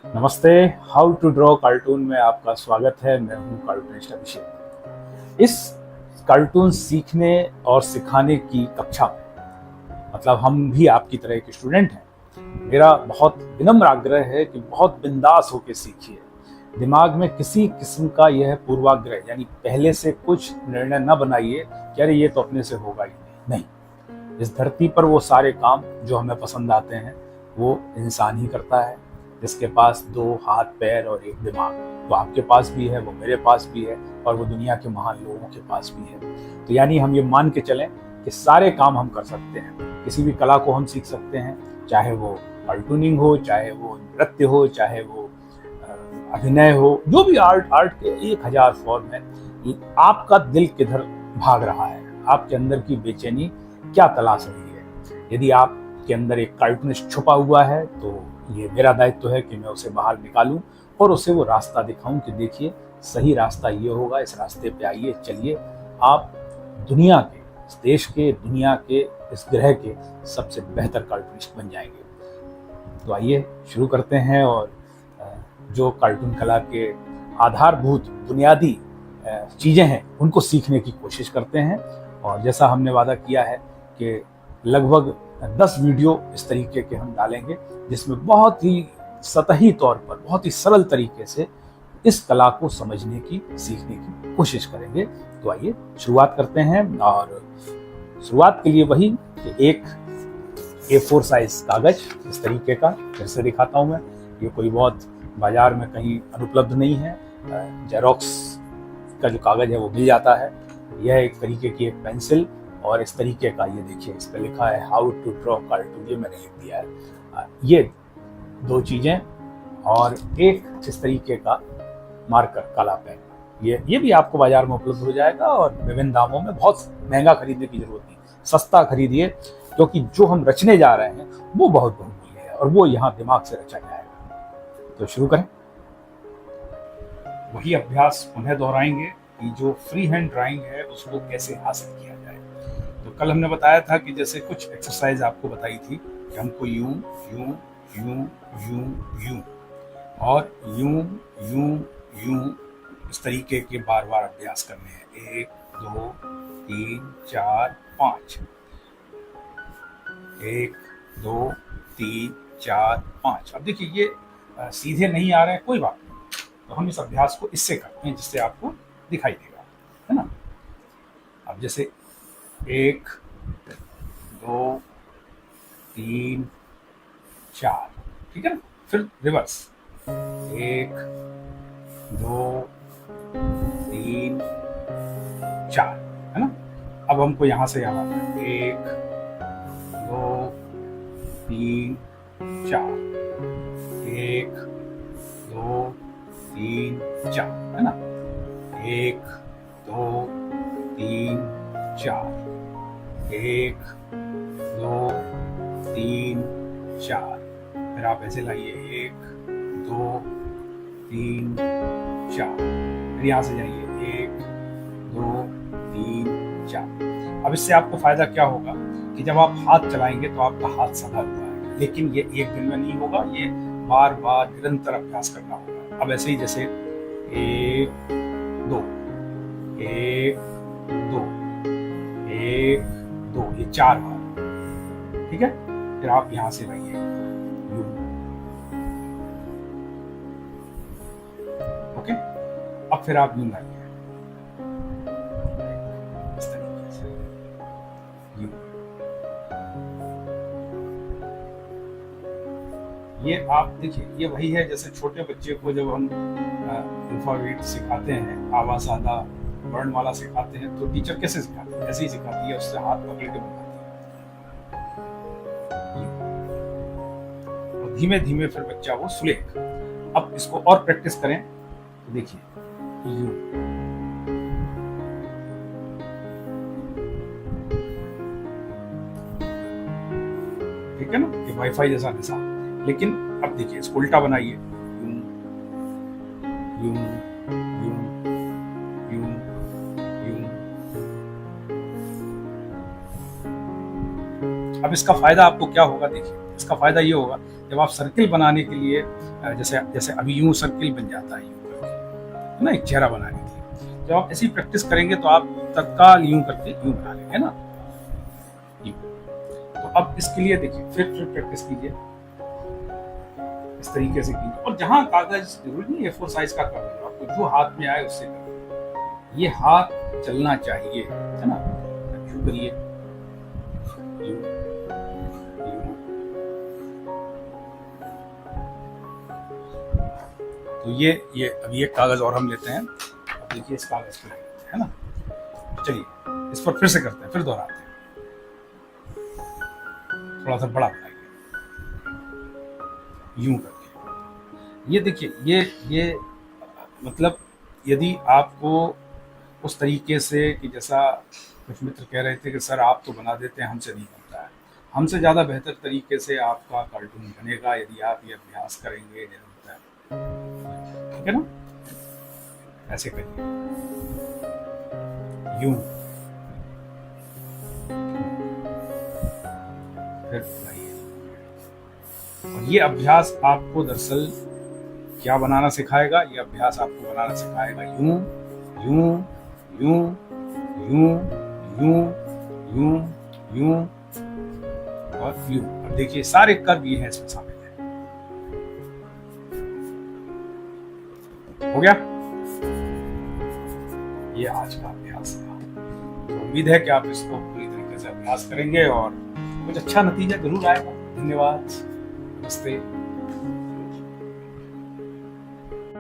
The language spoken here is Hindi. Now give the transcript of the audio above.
नमस्ते। हाउ टू ड्रॉ कार्टून में आपका स्वागत है। मैं हूं कार्टूनिस्ट अभिषेक। इस कार्टून सीखने और सिखाने की कक्षा में मतलब हम भी आपकी तरह के स्टूडेंट हैं। मेरा बहुत विनम्र आग्रह है कि बहुत बिंदास होकर सीखिए। दिमाग में किसी किस्म का यह पूर्वाग्रह यानी पहले से कुछ निर्णय न बनाइए कि अरे ये तो अपने से होगा ही नहीं। इस धरती पर वो सारे काम जो हमें पसंद आते हैं वो इंसान ही करता है, जिसके पास 2 हाथ पैर और 1 दिमाग। वो आपके पास भी है, वो मेरे पास भी है और वो दुनिया के महान लोगों के पास भी है। तो यानी हम ये मान के चलें कि सारे काम हम कर सकते हैं। किसी भी कला को हम सीख सकते हैं, चाहे वो कार्टूनिंग हो, चाहे वो नृत्य हो, चाहे वो अभिनय हो, जो भी आर्ट के 1000 फॉर्म है। आपका दिल किधर भाग रहा है, आपके अंदर की बेचैनी क्या तलाश रही है। यदि आपके अंदर एक कार्टूनिस्ट छुपा हुआ है तो ये मेरा दायित्व है कि मैं उसे बाहर निकालूं और उसे वो रास्ता दिखाऊं कि देखिए सही रास्ता ये होगा, इस रास्ते पे आइए, चलिए। आप दुनिया के, इस देश के, दुनिया के, इस ग्रह के सबसे बेहतर कार्टूनिस्ट बन जाएंगे। तो आइए शुरू करते हैं और जो कार्टून कला के आधारभूत बुनियादी चीज़ें हैं उनको सीखने की कोशिश करते हैं। और जैसा हमने वादा किया है कि लगभग 10 वीडियो इस तरीके के हम डालेंगे, जिसमें बहुत ही सतही तौर पर, बहुत ही सरल तरीके से इस कला को समझने की, सीखने की कोशिश करेंगे। तो आइए शुरुआत करते हैं। और शुरुआत के लिए वही कि एक A4 साइज कागज इस तरीके का, फिर से दिखाता हूं मैं, ये कोई बहुत बाजार में कहीं अनुपलब्ध नहीं है। जेरोक्स का जो कागज है वो मिल जाता है। यह एक तरीके की एक पेंसिल और इस तरीके का, ये देखिए इस पे लिखा है हाउ टू ड्रॉ कार्टून, ये मैंने लिख दिया है। ये 2 चीजें और एक इस तरीके का मार्कर, काला पेन, ये भी आपको बाजार में उपलब्ध हो जाएगा और विभिन्न दामों में। बहुत महंगा खरीदने की जरूरत नहीं, सस्ता खरीदिए, क्योंकि जो हम रचने जा रहे हैं वो बहुत बहुमूल्य है और वो यहाँ दिमाग से रचा जाएगा। तो शुरू करें। वही अभ्यास पुनः दोहराएंगे कि जो फ्री हैंड ड्राइंग है उसको कैसे हासिल किया जाए। तो कल हमने बताया था कि जैसे कुछ एक्सरसाइज आपको बताई थी कि हमको यूं यूं यूं यूं यूं और यूं यूं यूं इस तरीके के बार बार अभ्यास करने हैं। 1 2 3 4 5, 1 2 3 4 5। अब देखिए ये सीधे नहीं आ रहे हैं, कोई बात नहीं, तो हम इस अभ्यास को इससे करते हैं जिससे आपको दिखाई देगा, है ना। अब जैसे 1 2 3 4, ठीक है ना। फिर रिवर्स 1 2 3 4, है ना। अब हमको यहां से यहां 1 2 3 4, 1 2 3 4, है ना। 1 2 3 4, 1 2 3 4। फिर आप ऐसे लाइए 1 2 3 4, फिर यहाँ से जाइए 1 2 3 4। अब इससे आपको फायदा क्या होगा कि जब आप हाथ चलाएंगे तो आपका हाथ सधा हुआ है, लेकिन ये एक दिन में नहीं होगा, ये बार बार निरंतर अभ्यास करना होगा। अब ऐसे ही जैसे 1 2 1 2 1 2, ये 4 बार, ठीक है। फिर आप यहां से लाइए यूं, ओके। अब फिर आप यूं लाइए इस तरीके से, यूं। ये आप देखिए, ये वही है जैसे छोटे बच्चे को जब हम अल्फाबेट सिखाते हैं, आवाज आधा वर्णमाला सिखाते हैं, तो टीचर कैसे सिखाते हैं, ऐसे ही सिखाती है, उससे हाथ पकड़ के बताती है, और धीमे धीमे फिर बच्चा वो सुलेगा। अब इसको और प्रैक्टिस करें तो देखिए यूं, ठीक है ना, ये वाईफाई जैसा निशान। लेकिन अब देखिए इसको उल्टा बनाइए, यूं यूं यूं यूं यूं। अब इसका फायदा आपको क्या होगा, देखिए इसका फायदा ये होगा जब आप सर्किल बनाने के लिए जैसे जैसे अभी यूं सर्किल बन जाता है यूं करके, है ना, एक चेहरा बनाने के लिए, जब आप ऐसी प्रैक्टिस करेंगे तो आप तत्काल यूं करके यूं बना लेंगे, है ना, यूं। तो अब इसके लिए देखिए फिर प्रैक्टिस कीजिए, इस तरीके से कीजिए। और जहां कागज जरूरी नहीं A4 साइज का कागज, आपको जो हाथ में आए उससे करिए। ये हाथ चलना चाहिए, है ना, यूं करिए, यूं, यूं। तो ये अभी एक कागज और हम लेते हैं। अब देखिए इस कागज को लेते हैं, है ना। चलिए इस पर फिर से करते हैं, फिर दोहराते हैं, थोड़ा सा बड़ा बनाइए, यूं करके। ये देखिए ये मतलब यदि आपको उस तरीके से कि जैसा कुछ मित्र कह रहे थे कि सर आप तो बना देते हैं, हमसे नहीं बनता है, हमसे ज़्यादा बेहतर तरीके से आपका कार्टून बनेगा यदि आप ये अभ्यास करेंगे निरंतर, ठीक है ना। ऐसे करिए, यूं, फिर बनाइए। और ये अभ्यास आपको दरअसल क्या बनाना सिखाएगा, ये अभ्यास आपको बनाना सिखाएगा यूं यूं यूं यूं यूं यूं यूं और यूं। अब देखिए सारे कर्व ये हैं इसमें शामिल है। हो गया, ये आज का अभ्यास है। तो उम्मीद है कि आप इसको पूरी तरीके से अभ्यास करेंगे और कुछ अच्छा नतीजा जरूर आएगा। धन्यवाद, नमस्ते।